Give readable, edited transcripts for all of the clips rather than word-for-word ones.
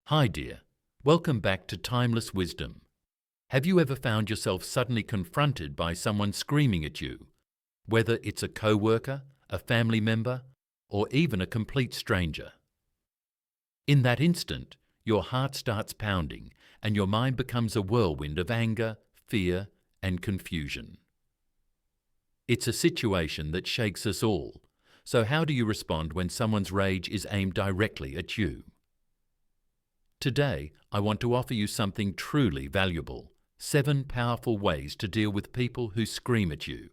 Hi dear, welcome back to Timeless Wisdom. Have you ever found yourself suddenly confronted by someone screaming at you, whether it's a co-worker, a family member, or even a complete stranger? In that instant, your heart starts pounding and your mind becomes a whirlwind of anger, fear, and confusion. It's a situation that shakes us all. So how do you respond when someone's rage is aimed directly at you? Today, I want to offer you something truly valuable: 7 powerful ways to deal with people who scream at you,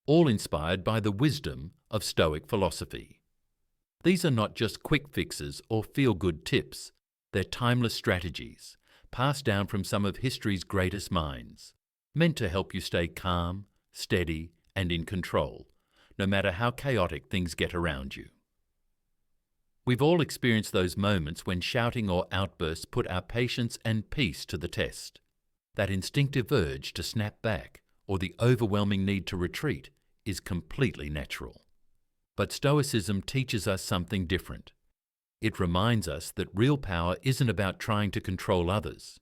all inspired by the wisdom of Stoic philosophy. These are not just quick fixes or feel-good tips, they're timeless strategies, passed down from some of history's greatest minds, meant to help you stay calm, steady, and in control, no matter how chaotic things get around you. We've all experienced those moments when shouting or outbursts put our patience and peace to the test. That instinctive urge to snap back or the overwhelming need to retreat is completely natural. But Stoicism teaches us something different. It reminds us that real power isn't about trying to control others.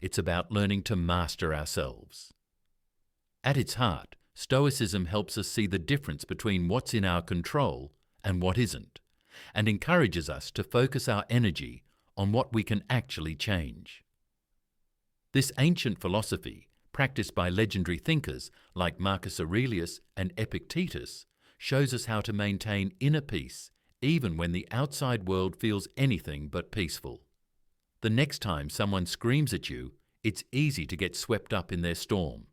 It's about learning to master ourselves. At its heart, Stoicism helps us see the difference between what's in our control and what isn't, and encourages us to focus our energy on what we can actually change. This ancient philosophy, practiced by legendary thinkers like Marcus Aurelius and Epictetus, shows us how to maintain inner peace even when the outside world feels anything but peaceful. The next time someone screams at you, it's easy to get swept up in their storm,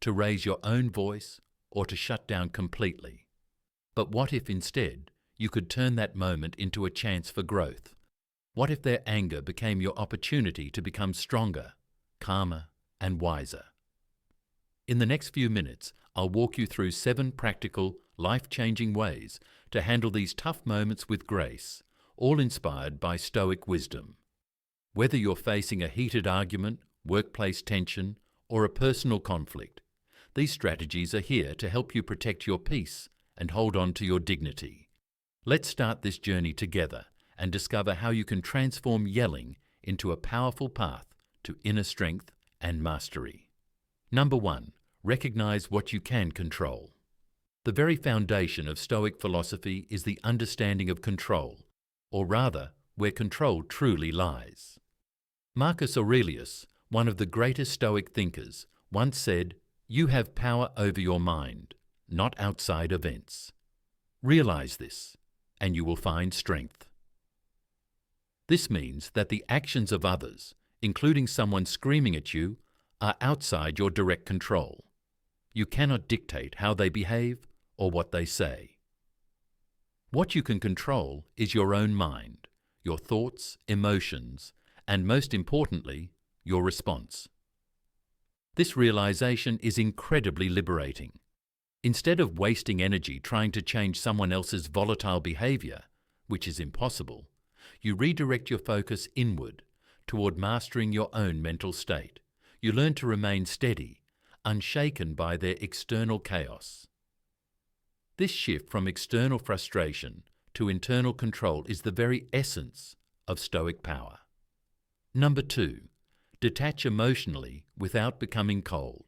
to raise your own voice, or to shut down completely. But what if instead you could turn that moment into a chance for growth? What if their anger became your opportunity to become stronger, calmer, and wiser? In the next few minutes, I'll walk you through 7 practical, life-changing ways to handle these tough moments with grace, all inspired by Stoic wisdom. Whether you're facing a heated argument, workplace tension, or a personal conflict, these strategies are here to help you protect your peace and hold on to your dignity. Let's start this journey together and discover how you can transform yelling into a powerful path to inner strength and mastery. Number 1. Recognize what you can control. The very foundation of Stoic philosophy is the understanding of control, or rather, where control truly lies. Marcus Aurelius, one of the greatest Stoic thinkers, once said, "You have power over your mind, not outside events." Realize this, and you will find strength. This means that the actions of others, including someone screaming at you, are outside your direct control. You cannot dictate how they behave or what they say. What you can control is your own mind, your thoughts, emotions, and most importantly, your response. This realization is incredibly liberating. Instead of wasting energy trying to change someone else's volatile behavior, which is impossible, you redirect your focus inward toward mastering your own mental state. You learn to remain steady, unshaken by their external chaos. This shift from external frustration to internal control is the very essence of Stoic power. Number 2. Detach emotionally without becoming cold.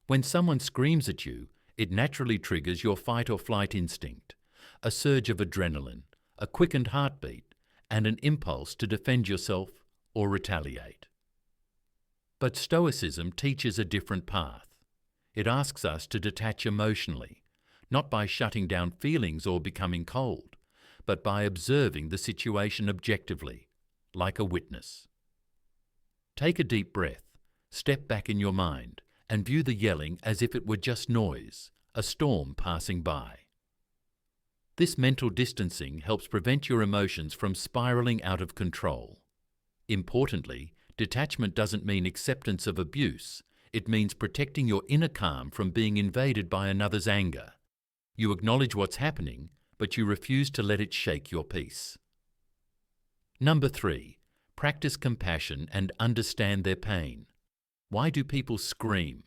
When someone screams at you, it naturally triggers your fight or flight instinct, a surge of adrenaline, a quickened heartbeat, and an impulse to defend yourself or retaliate. But Stoicism teaches a different path. It asks us to detach emotionally, not by shutting down feelings or becoming cold, but by observing the situation objectively, like a witness. Take a deep breath, step back in your mind, and view the yelling as if it were just noise, a storm passing by. This mental distancing helps prevent your emotions from spiraling out of control. Importantly, detachment doesn't mean acceptance of abuse. It means protecting your inner calm from being invaded by another's anger. You acknowledge what's happening, but you refuse to let it shake your peace. Number 3. Practice compassion and understand their pain. Why do people scream?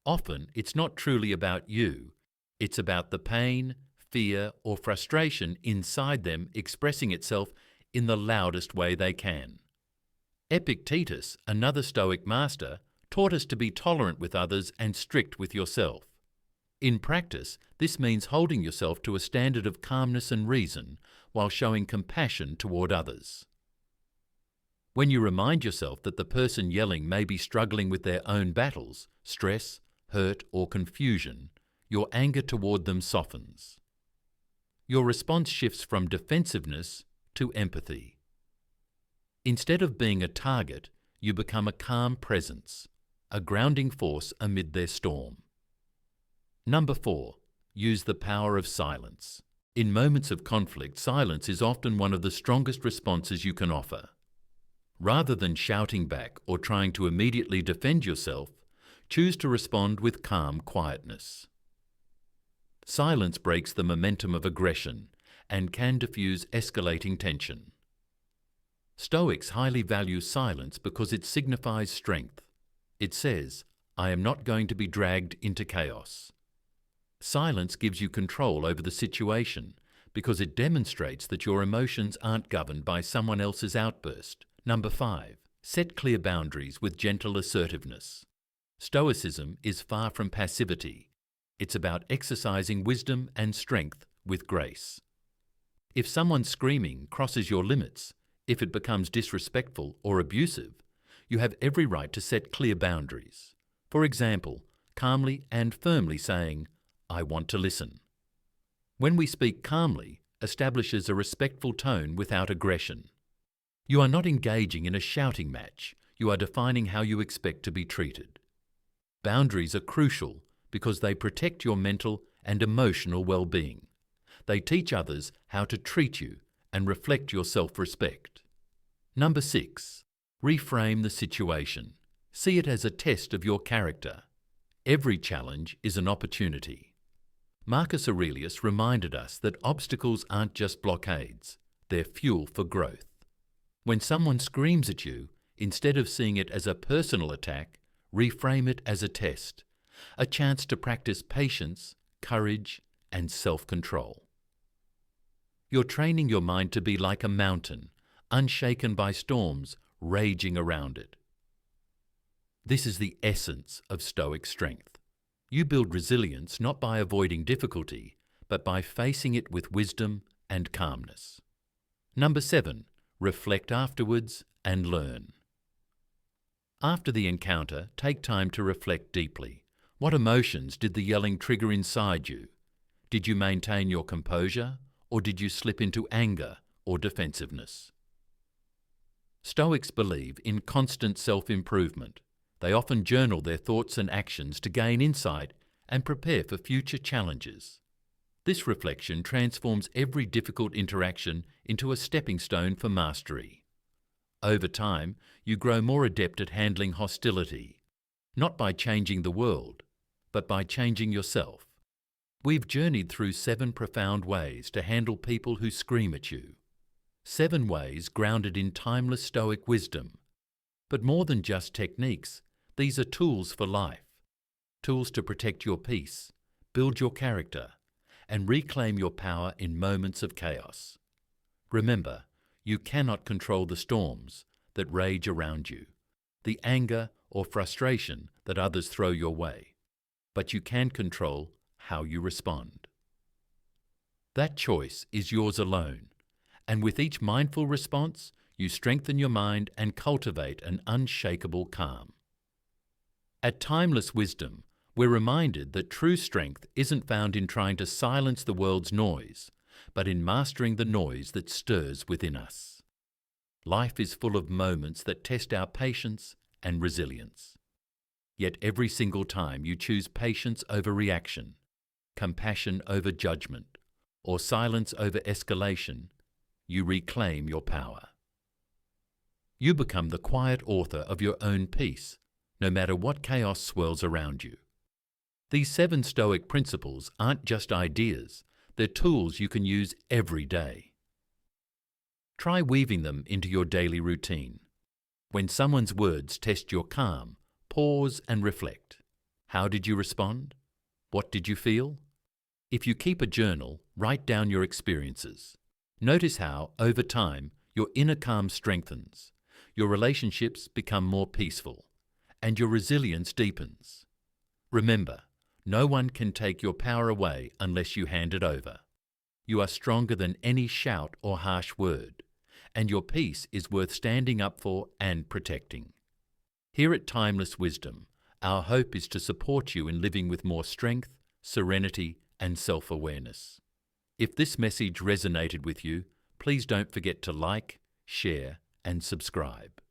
Often, it's not truly about you. It's about the pain, fear, or frustration inside them expressing itself in the loudest way they can. Epictetus, another Stoic master, taught us to be tolerant with others and strict with yourself. In practice, this means holding yourself to a standard of calmness and reason while showing compassion toward others. When you remind yourself that the person yelling may be struggling with their own battles, stress, hurt, or confusion, your anger toward them softens. Your response shifts from defensiveness to empathy. Instead of being a target, you become a calm presence, a grounding force amid their storm. Number 4. Use the power of silence. In moments of conflict, silence is often one of the strongest responses you can offer. Rather than shouting back or trying to immediately defend yourself, choose to respond with calm quietness. Silence breaks the momentum of aggression and can diffuse escalating tension. Stoics highly value silence because it signifies strength. It says, "I am not going to be dragged into chaos." Silence gives you control over the situation because it demonstrates that your emotions aren't governed by someone else's outburst. Number 5. Set clear boundaries with gentle assertiveness. Stoicism is far from passivity. It's about exercising wisdom and strength with grace. If someone screaming crosses your limits, if it becomes disrespectful or abusive, you have every right to set clear boundaries. For example, calmly and firmly saying, "I want to listen." When we speak calmly, establishes a respectful tone without aggression. You are not engaging in a shouting match. You are defining how you expect to be treated. Boundaries are crucial because they protect your mental and emotional well-being. They teach others how to treat you and reflect your self-respect. Number 6. Reframe the situation. See it as a test of your character. Every challenge is an opportunity. Marcus Aurelius reminded us that obstacles aren't just blockades, they're fuel for growth. When someone screams at you, instead of seeing it as a personal attack, reframe it as a test, a chance to practice patience, courage, and self-control. You're training your mind to be like a mountain, unshaken by storms raging around it. This is the essence of Stoic strength. You build resilience not by avoiding difficulty, but by facing it with wisdom and calmness. Number 7. Reflect afterwards and learn. After the encounter, take time to reflect deeply. What emotions did the yelling trigger inside you? Did you maintain your composure, or did you slip into anger or defensiveness? Stoics believe in constant self-improvement. They often journal their thoughts and actions to gain insight and prepare for future challenges. This reflection transforms every difficult interaction into a stepping stone for mastery. Over time, you grow more adept at handling hostility, not by changing the world, but by changing yourself. We've journeyed through 7 profound ways to handle people who scream at you. 7 ways grounded in timeless Stoic wisdom. But more than just techniques, these are tools for life. Tools to protect your peace, build your character, and reclaim your power in moments of chaos. Remember, you cannot control the storms that rage around you, the anger or frustration that others throw your way, but you can control how you respond. That choice is yours alone, and with each mindful response, you strengthen your mind and cultivate an unshakable calm. At Timeless Wisdom, we're reminded that true strength isn't found in trying to silence the world's noise, but in mastering the noise that stirs within us. Life is full of moments that test our patience and resilience. Yet every single time you choose patience over reaction, compassion over judgment, or silence over escalation, you reclaim your power. You become the quiet author of your own peace, no matter what chaos swirls around you. These 7 Stoic principles aren't just ideas, they're tools you can use every day. Try weaving them into your daily routine. When someone's words test your calm, pause and reflect. How did you respond? What did you feel? If you keep a journal, write down your experiences. Notice how, over time, your inner calm strengthens, your relationships become more peaceful, and your resilience deepens. Remember, no one can take your power away unless you hand it over. You are stronger than any shout or harsh word, and your peace is worth standing up for and protecting. Here at Timeless Wisdom, our hope is to support you in living with more strength, serenity, and self-awareness. If this message resonated with you, please don't forget to like, share, and subscribe.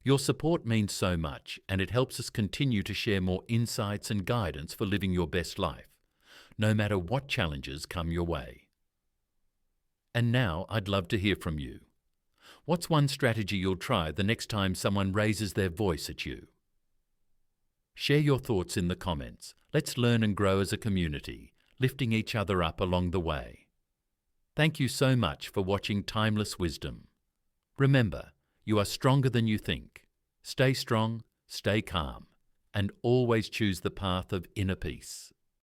Your support means so much, and it helps us continue to share more insights and guidance for living your best life, no matter what challenges come your way. And now I'd love to hear from you. What's one strategy you'll try the next time someone raises their voice at you? Share your thoughts in the comments. Let's learn and grow as a community, lifting each other up along the way. Thank you so much for watching Timeless Wisdom. Remember, you are stronger than you think. Stay strong, stay calm, and always choose the path of inner peace.